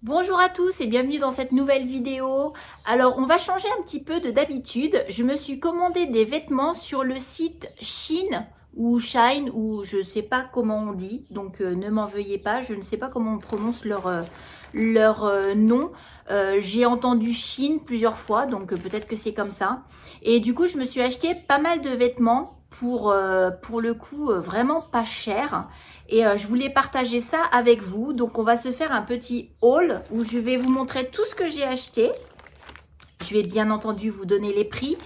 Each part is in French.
Bonjour à tous et bienvenue dans cette nouvelle vidéo. Alors on va changer un petit peu de d'habitude. Je me suis commandé des vêtements sur le site Shein ou Shine ou je sais pas comment on dit. Donc ne m'en veuillez pas, je ne sais pas comment on prononce leur nom. J'ai entendu Shein plusieurs fois donc peut-être que c'est comme ça. Et du coup je me suis acheté pas mal de vêtements pour le coup vraiment pas cher. Et je voulais partager ça avec vous. Donc, on va se faire un petit haul où je vais vous montrer tout ce que j'ai acheté. Je vais bien entendu vous donner les prix.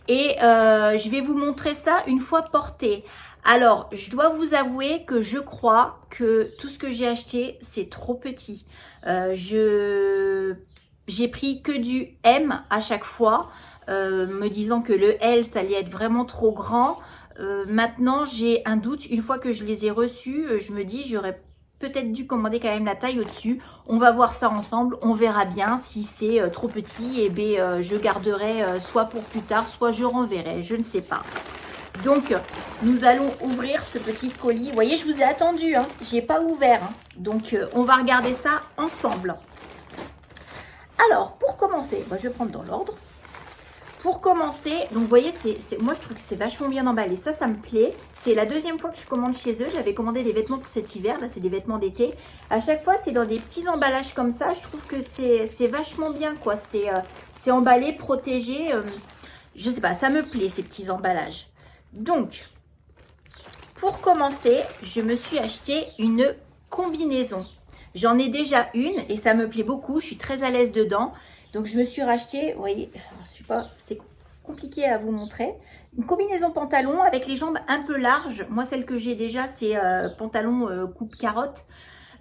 Et je vais vous montrer ça une fois porté. Alors, je dois vous avouer que je crois que tout ce que j'ai acheté, c'est trop petit. J'ai pris que du M à chaque fois, me disant que le L, ça allait être vraiment trop grand. Maintenant, j'ai un doute. Une fois que je les ai reçus, je me dis, j'aurais peut-être dû commander quand même la taille au-dessus. On va voir ça ensemble. On verra bien si c'est trop petit. Et bien, je garderai soit pour plus tard, soit je renverrai. Je ne sais pas. Donc, nous allons ouvrir ce petit colis. Vous voyez, je vous ai attendu. Hein. Je n'ai pas ouvert. Hein. Donc, on va regarder ça ensemble. Alors, pour commencer, je vais prendre dans l'ordre. Pour commencer, donc vous voyez, moi je trouve que c'est vachement bien emballé. Ça me plaît. C'est la deuxième fois que je commande chez eux. J'avais commandé des vêtements pour cet hiver. Là, c'est des vêtements d'été. À chaque fois, c'est dans des petits emballages comme ça. Je trouve que c'est vachement bien, quoi. C'est emballé, protégé. Je sais pas, ça me plaît, ces petits emballages. Donc, pour commencer, je me suis acheté une combinaison. J'en ai déjà une et ça me plaît beaucoup. Je suis très à l'aise dedans. Donc, je me suis racheté, vous voyez, c'est compliqué à vous montrer. Une combinaison pantalon avec les jambes un peu larges. Moi, celle que j'ai déjà, c'est pantalon coupe carotte.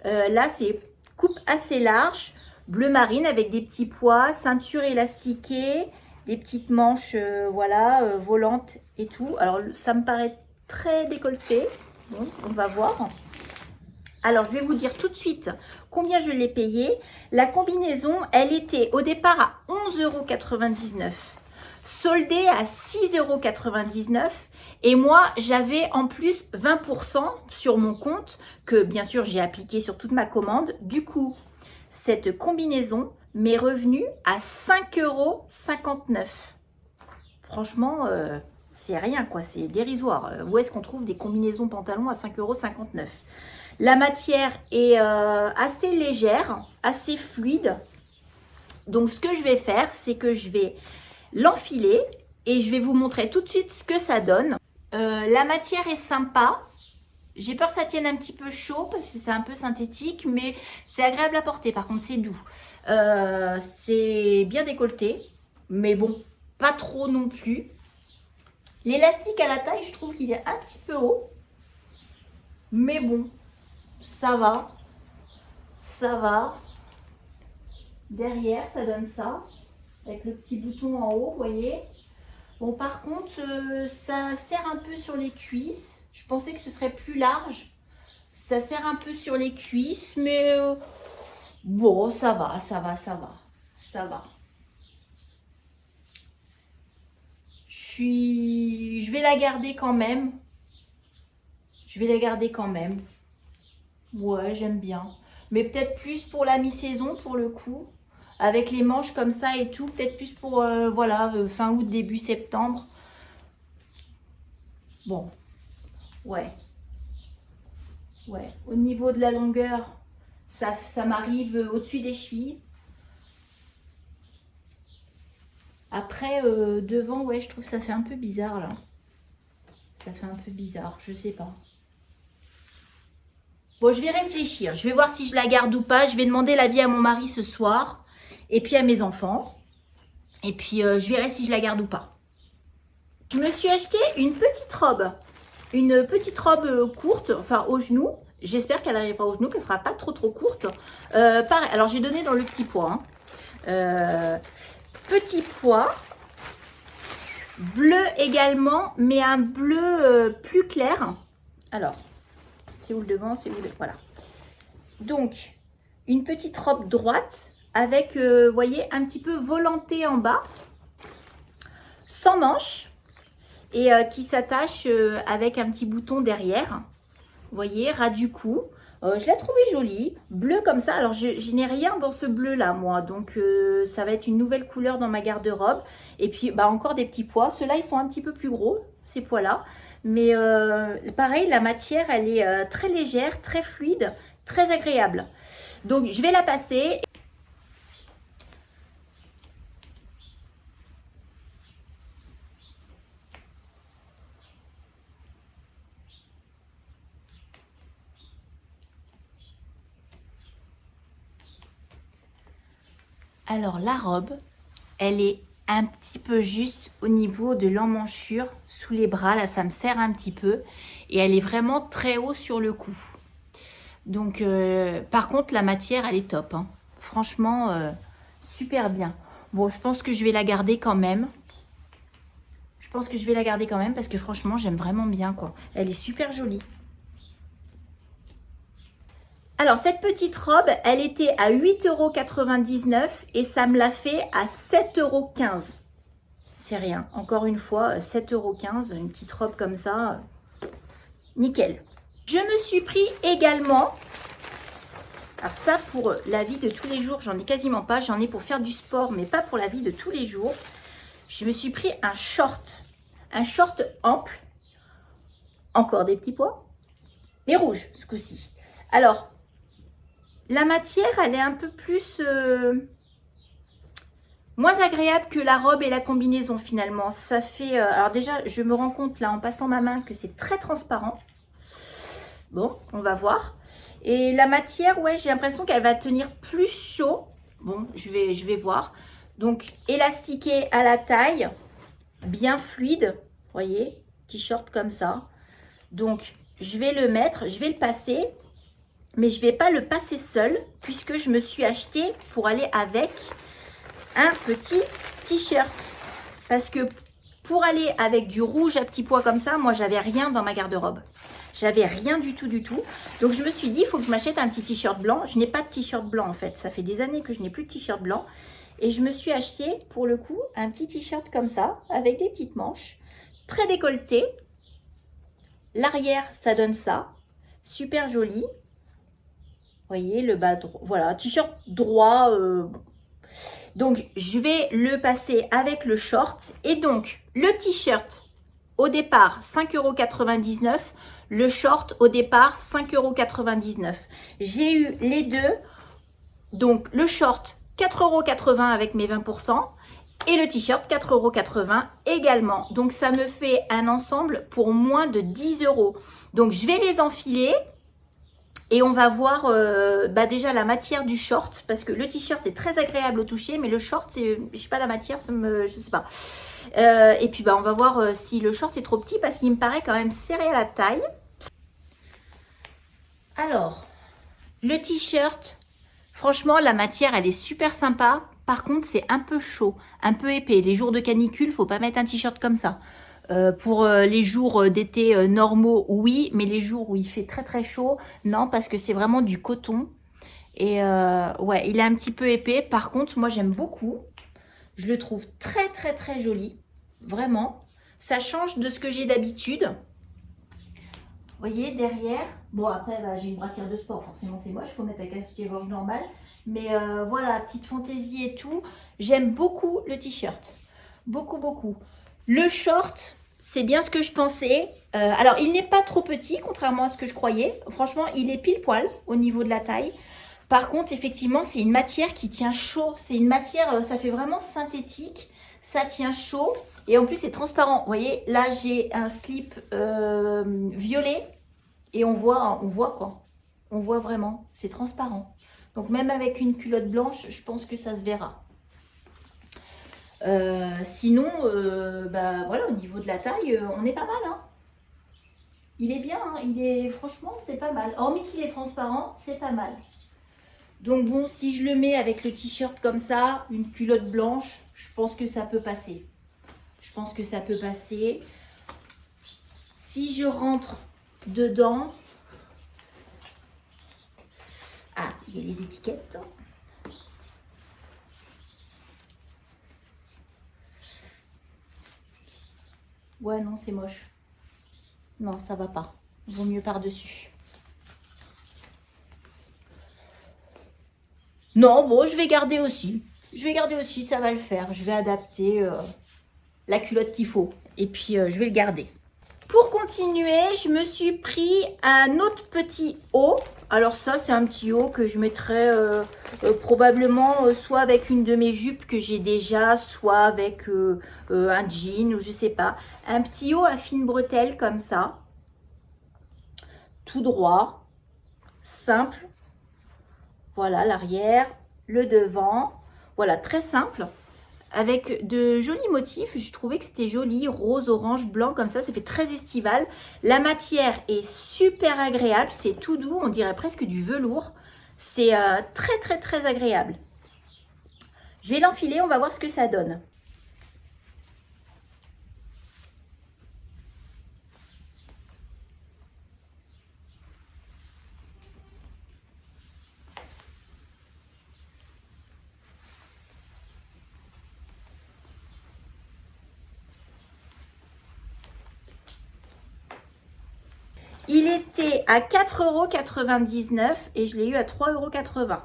Là, c'est coupe assez large, bleu marine avec des petits pois, ceinture élastiquée, des petites manches, voilà, volantes et tout. Alors, ça me paraît très décolleté. Bon, on va voir. Alors, je vais vous dire tout de suite combien je l'ai payé. La combinaison, elle était au départ à 11,99 €, soldée à 6,99 €. Et moi, j'avais en plus 20% sur mon compte que, bien sûr, j'ai appliqué sur toute ma commande. Du coup, cette combinaison m'est revenue à 5,59 €. Franchement, c'est rien, quoi. C'est dérisoire. Où est-ce qu'on trouve des combinaisons pantalons à 5,59 €? La matière est assez légère, assez fluide. Donc, ce que je vais faire, c'est que je vais l'enfiler et je vais vous montrer tout de suite ce que ça donne. La matière est sympa. J'ai peur que ça tienne un petit peu chaud parce que c'est un peu synthétique, mais c'est agréable à porter. Par contre, c'est doux. C'est bien décolleté, mais bon, pas trop non plus. L'élastique à la taille, je trouve qu'il est un petit peu haut. Mais bon, ça va. Ça va. Derrière, ça donne ça. Avec le petit bouton en haut, vous voyez. Bon, par contre, ça serre un peu sur les cuisses. Je pensais que ce serait plus large. Ça serre un peu sur les cuisses, mais bon, ça va, ça va, ça va. Ça va. Je vais la garder quand même. Je vais la garder quand même. Ouais, j'aime bien. Mais peut-être plus pour la mi-saison, pour le coup. Avec les manches comme ça et tout. Peut-être plus pour, voilà, fin août, début septembre. Bon, ouais. Ouais. Au niveau de la longueur, ça m'arrive au-dessus des chevilles. Après, devant, ouais, je trouve que ça fait un peu bizarre, là. Ça fait un peu bizarre, je sais pas. Bon, je vais réfléchir. Je vais voir si je la garde ou pas. Je vais demander l'avis à mon mari ce soir. Et puis à mes enfants. Et puis, je verrai si je la garde ou pas. Je me suis acheté une petite robe. Une petite robe courte, enfin au genou. J'espère qu'elle n'arrivera au genou, qu'elle ne sera pas trop courte. Pareil, alors j'ai donné dans le petit pois. Hein. Petit pois. Bleu également, mais un bleu plus clair. Alors, c'est où le devant, c'est où le... Voilà. Donc, une petite robe droite avec, vous voyez, un petit peu volanté en bas, sans manches et qui s'attache avec un petit bouton derrière. Vous voyez, ras du cou. Je l'ai trouvée jolie, bleu comme ça. Alors, je n'ai rien dans ce bleu-là, moi. Donc, ça va être une nouvelle couleur dans ma garde-robe. Et puis, bah, encore des petits pois. Ceux-là, ils sont un petit peu plus gros, ces pois-là. Mais pareil, la matière, elle est très légère, très fluide, très agréable. Donc, je vais la passer. Alors, la robe, elle est un petit peu juste au niveau de l'emmanchure, sous les bras. Là, ça me serre un petit peu. Et elle est vraiment très haut sur le cou. Donc, par contre, la matière, elle est top, hein. Franchement, super bien. Bon, je pense que je vais la garder quand même. Je pense que je vais la garder quand même parce que franchement, j'aime vraiment bien, quoi. Elle est super jolie. Alors, cette petite robe, elle était à 8,99 € et ça me l'a fait à 7,15 €. C'est rien. Encore une fois, 7,15 €, une petite robe comme ça, nickel. Je me suis pris également, alors ça pour la vie de tous les jours, j'en ai quasiment pas. J'en ai pour faire du sport, mais pas pour la vie de tous les jours. Je me suis pris un short ample, encore des petits pois, mais rouge ce coup-ci. Alors, la matière, elle est un peu plus... moins agréable que la robe et la combinaison finalement. Ça fait... alors déjà, je me rends compte là en passant ma main que c'est très transparent. Bon, on va voir. Et la matière, ouais, j'ai l'impression qu'elle va tenir plus chaud. Bon, je vais voir. Donc, élastiqué à la taille, bien fluide. Vous voyez, t-shirt comme ça. Donc, je vais le mettre, je vais le passer. Mais je ne vais pas le passer seul puisque je me suis acheté pour aller avec un petit t-shirt. Parce que pour aller avec du rouge à petits pois comme ça, moi, j'avais rien dans ma garde-robe. J'avais rien du tout, du tout. Donc, je me suis dit, il faut que je m'achète un petit t-shirt blanc. Je n'ai pas de t-shirt blanc, en fait. Ça fait des années que je n'ai plus de t-shirt blanc. Et je me suis acheté, pour le coup, un petit t-shirt comme ça, avec des petites manches, très décolleté. L'arrière, ça donne ça. Super joli. Vous voyez, le bas droit. Voilà, t-shirt droit. Donc, je vais le passer avec le short. Et donc, le t-shirt, au départ, 5,99 €. Le short, au départ, 5,99 €. J'ai eu les deux. Donc, le short, 4,80 € avec mes 20%. Et le t-shirt, 4,80 € également. Donc, ça me fait un ensemble pour moins de 10 €. Donc, je vais les enfiler. Et on va voir déjà la matière du short, parce que le t-shirt est très agréable au toucher, mais le short, je sais pas la matière, je sais pas. Et puis on va voir si le short est trop petit, parce qu'il me paraît quand même serré à la taille. Alors, le t-shirt, franchement, la matière, elle est super sympa. Par contre, c'est un peu chaud, un peu épais. Les jours de canicule, faut pas mettre un t-shirt comme ça. Pour les jours d'été normaux, oui, mais les jours où il fait très très chaud, non, parce que c'est vraiment du coton. Et ouais, il est un petit peu épais. Par contre, moi j'aime beaucoup. Je le trouve très très très joli. Vraiment. Ça change de ce que j'ai d'habitude. Vous voyez, derrière. Bon, après, bah, j'ai une brassière de sport. Forcément, c'est moche. Il faut mettre avec un soutien-gorge normal. Mais voilà, petite fantaisie et tout. J'aime beaucoup le t-shirt. Beaucoup, beaucoup. Le short, c'est bien ce que je pensais. Alors, il n'est pas trop petit, contrairement à ce que je croyais. Franchement, il est pile poil au niveau de la taille. Par contre, effectivement, c'est une matière qui tient chaud. C'est une matière, ça fait vraiment synthétique. Ça tient chaud. Et en plus, c'est transparent. Vous voyez, là, j'ai un slip violet. Et on voit quoi. On voit vraiment. C'est transparent. Donc, même avec une culotte blanche, je pense que ça se verra. Sinon, voilà, au niveau de la taille, on est pas mal, hein. Il est bien, hein. Franchement, c'est pas mal. Hormis qu'il est transparent, c'est pas mal. Donc bon, si je le mets avec le t-shirt comme ça, une culotte blanche, je pense que ça peut passer. Je pense que ça peut passer. Si je rentre dedans... Ah, il y a les étiquettes. Ouais, non, c'est moche. Non, ça va pas. Vaut mieux par-dessus. Non, bon, je vais garder aussi. Je vais garder aussi, ça va le faire. Je vais adapter la culotte qu'il faut. Et puis, je vais le garder. Pour continuer, je me suis pris un autre petit haut. Alors ça, c'est un petit haut que je mettrai probablement soit avec une de mes jupes que j'ai déjà, soit avec un jean ou je sais pas. Un petit haut à fines bretelles comme ça. Tout droit, simple. Voilà l'arrière, le devant. Voilà, très simple. Avec de jolis motifs, je trouvais que c'était joli, rose, orange, blanc, comme ça fait très estival. La matière est super agréable, c'est tout doux, on dirait presque du velours. C'est très très très agréable. Je vais l'enfiler, on va voir ce que ça donne. Il était à 4,99 € et je l'ai eu à 3,80 €.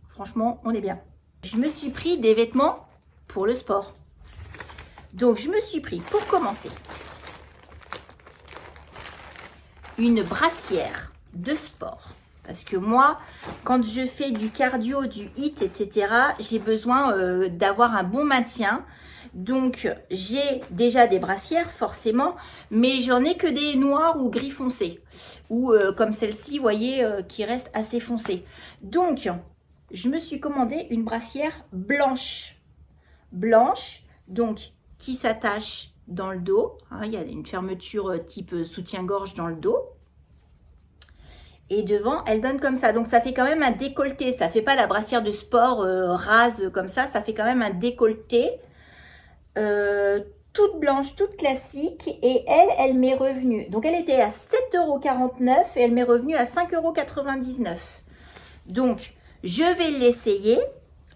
Franchement, on est bien. Je me suis pris des vêtements pour le sport. Donc, je me suis pris, pour commencer, une brassière de sport. Parce que moi, quand je fais du cardio, du HIIT, etc., j'ai besoin d'avoir un bon maintien. Donc, j'ai déjà des brassières, forcément, mais j'en ai que des noires ou gris foncé. Ou comme celle-ci, vous voyez, qui reste assez foncée. Donc, je me suis commandé une brassière blanche. Blanche, donc, qui s'attache dans le dos. Hein, il y a une fermeture type soutien-gorge dans le dos. Et devant, elle donne comme ça. Donc, ça fait quand même un décolleté. Ça ne fait pas la brassière de sport rase comme ça. Ça fait quand même un décolleté. Toute blanche, toute classique. Et elle m'est revenue. Donc, elle était à 7,49 € et elle m'est revenue à 5,99 €. Donc, je vais l'essayer.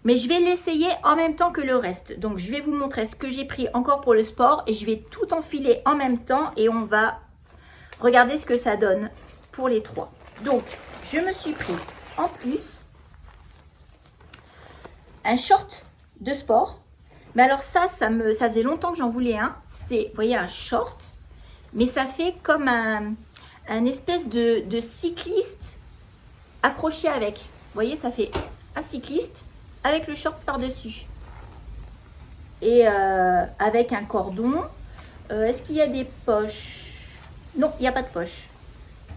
Mais je vais l'essayer en même temps que le reste. Donc, je vais vous montrer ce que j'ai pris encore pour le sport. Et je vais tout enfiler en même temps. Et on va regarder ce que ça donne pour les trois. Donc, je me suis pris en plus un short de sport. Mais alors ça faisait longtemps que j'en voulais un. C'est, vous voyez, un short. Mais ça fait comme un espèce de cycliste accroché avec. Vous voyez, ça fait un cycliste avec le short par-dessus. Et avec un cordon. Est-ce qu'il y a des poches? Non, il n'y a pas de poche.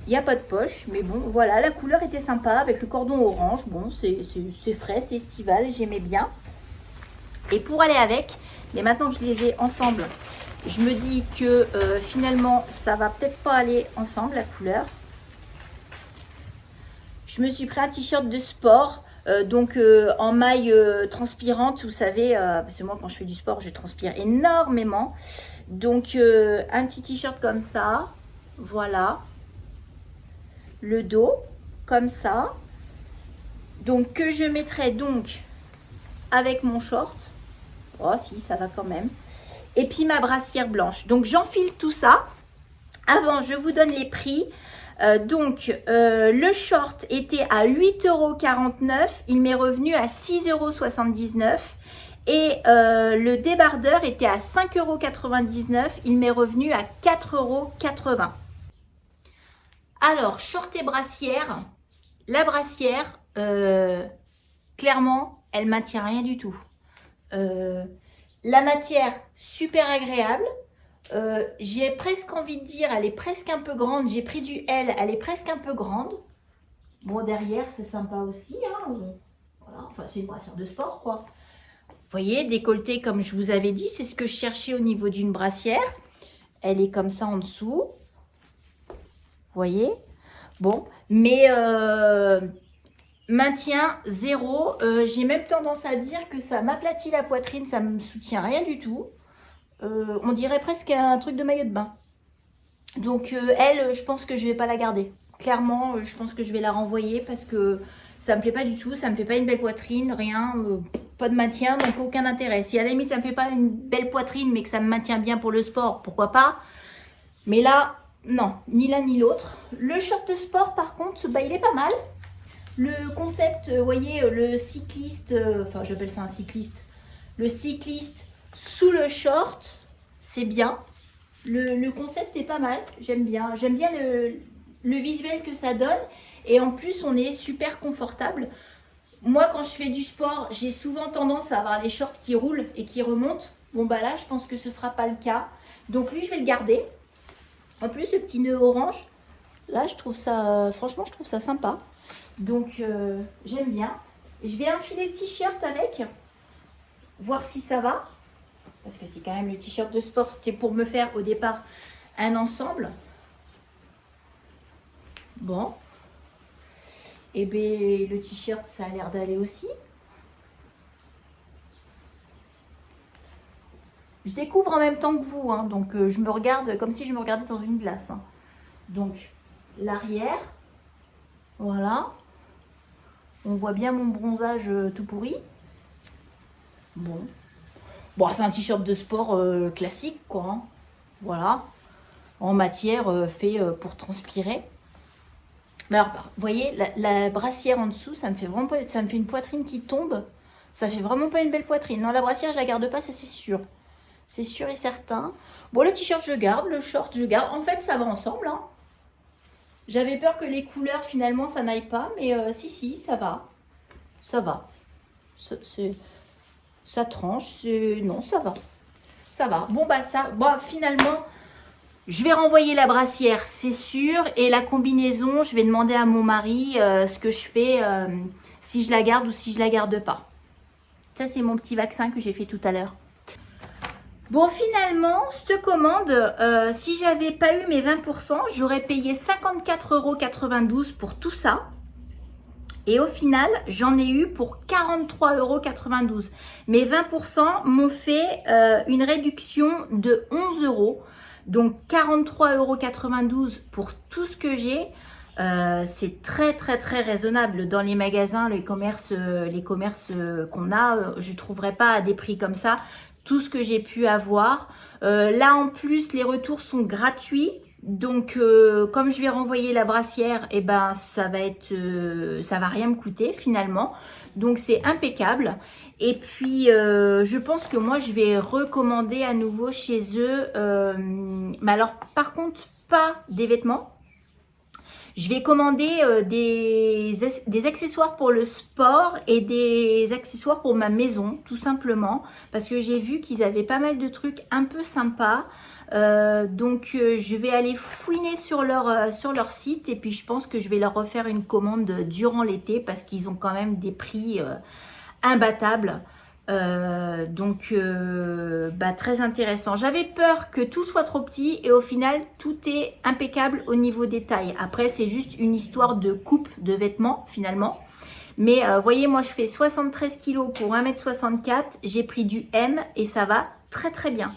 Il n'y a pas de poche, mais bon, voilà, la couleur était sympa avec le cordon orange. Bon, c'est frais, c'est estival, j'aimais bien. Et pour aller avec, mais maintenant que je les ai ensemble, je me dis que finalement, ça va peut-être pas aller ensemble, la couleur. Je me suis pris un t-shirt de sport, donc en maille transpirante, vous savez, parce que moi, quand je fais du sport, je transpire énormément. Donc, un petit t-shirt comme ça, voilà. Le dos comme ça, donc que je mettrai donc avec mon short. Oh si, ça va quand même. Et puis ma brassière blanche. Donc j'enfile tout ça. Avant, je vous donne les prix. Le short était à 8,49 €. Il m'est revenu à 6,79 €. Et le débardeur était à 5,99 €. Il m'est revenu à 4,80 €. Alors, short et brassière. La brassière, clairement, elle maintient rien du tout. La matière, super agréable. J'ai presque envie de dire, elle est presque un peu grande. J'ai pris du L, elle est presque un peu grande. Bon, derrière, c'est sympa aussi. Hein. Voilà, enfin, c'est une brassière de sport, quoi. Vous voyez, décolleté, comme je vous avais dit, c'est ce que je cherchais au niveau d'une brassière. Elle est comme ça en dessous. Vous voyez? Bon, mais maintien zéro. J'ai même tendance à dire que ça m'aplatit la poitrine, ça ne me soutient rien du tout. On dirait presque un truc de maillot de bain. Donc elle, je pense que je vais pas la garder. Clairement, je pense que je vais la renvoyer parce que ça me plaît pas du tout. Ça me fait pas une belle poitrine, rien, pas de maintien, donc aucun intérêt. Si à la limite ça me fait pas une belle poitrine, mais que ça me maintient bien pour le sport, pourquoi pas. Mais là, non, ni l'un ni l'autre. Le short de sport, par contre, bah, il est pas mal. Le concept, vous voyez, le cycliste, enfin j'appelle ça un cycliste, le cycliste sous le short, c'est bien. Le concept est pas mal, j'aime bien. J'aime bien le visuel que ça donne. Et en plus, on est super confortable. Moi, quand je fais du sport, j'ai souvent tendance à avoir les shorts qui roulent et qui remontent. Bon, bah là, je pense que ce ne sera pas le cas. Donc lui, je vais le garder. En plus, ce petit nœud orange, là, je trouve ça, franchement, je trouve ça sympa. Donc, j'aime bien. Je vais enfiler le t-shirt avec, voir si ça va. Parce que c'est quand même le t-shirt de sport, c'était pour me faire au départ un ensemble. Bon. Et bien, le t-shirt, ça a l'air d'aller aussi. Je découvre en même temps que vous, hein, donc je me regarde comme si je me regardais dans une glace. Hein. Donc, l'arrière, voilà. On voit bien mon bronzage tout pourri. Bon. Bon, c'est un t-shirt de sport classique, quoi. Hein. Voilà. En matière fait pour transpirer. Mais alors, vous voyez, la brassière en dessous, ça me fait vraiment pas, ça me fait une poitrine qui tombe. Ça fait vraiment pas une belle poitrine. Non, la brassière, je la garde pas, ça c'est sûr. C'est sûr et certain. Bon, le t-shirt, je garde. Le short, je garde. En fait, ça va ensemble. Hein. J'avais peur que les couleurs, finalement, ça n'aille pas. Mais si, ça va. Ça va. Ça tranche. Non, ça va. Ça va. Bon, bah ça... Bon, finalement, je vais renvoyer la brassière, c'est sûr. Et la combinaison, je vais demander à mon mari ce que je fais, si je la garde ou si je la garde pas. Ça, c'est mon petit vaccin que j'ai fait tout à l'heure. Bon, finalement, cette commande, si j'avais pas eu mes 20%, j'aurais payé 54,92 € pour tout ça. Et au final, j'en ai eu pour 43,92 €. Mes 20% m'ont fait une réduction de 11 €. Donc 43,92 € pour tout ce que j'ai. C'est très raisonnable dans les magasins, les commerces qu'on a. Je ne trouverai pas à des prix comme ça tout ce que j'ai pu avoir. Là en plus, les retours sont gratuits. Donc, comme je vais renvoyer la brassière, eh ben, ça va rien me coûter finalement. Donc, c'est impeccable. Et puis, je pense que moi, je vais recommander à nouveau chez eux. Mais alors, par contre, pas des vêtements. Je vais commander des accessoires pour le sport et des accessoires pour ma maison, tout simplement. Parce que j'ai vu qu'ils avaient pas mal de trucs un peu sympas. Donc, je vais aller fouiner sur leur site. Et puis, je pense que je vais leur refaire une commande durant l'été parce qu'ils ont quand même des prix imbattables. Donc, très intéressant. J'avais peur que tout soit trop petit et au final, tout est impeccable au niveau des tailles. Après, c'est juste une histoire de coupe de vêtements finalement. Mais voyez, moi, je fais 73 kg pour 1m64. J'ai pris du M et ça va très bien.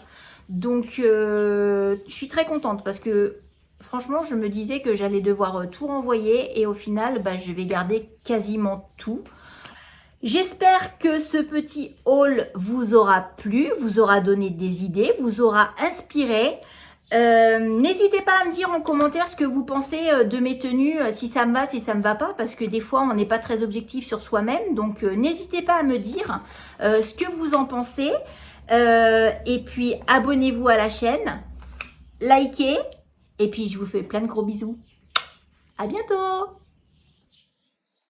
Donc, je suis très contente parce que franchement, je me disais que j'allais devoir tout renvoyer et au final, je vais garder quasiment tout. J'espère que ce petit haul vous aura plu, vous aura donné des idées, vous aura inspiré. N'hésitez pas à me dire en commentaire ce que vous pensez de mes tenues, si ça me va, si ça me va pas, parce que des fois on n'est pas très objectif sur soi-même. Donc n'hésitez pas à me dire ce que vous en pensez. Et puis abonnez-vous à la chaîne, likez, et puis je vous fais plein de gros bisous. À bientôt!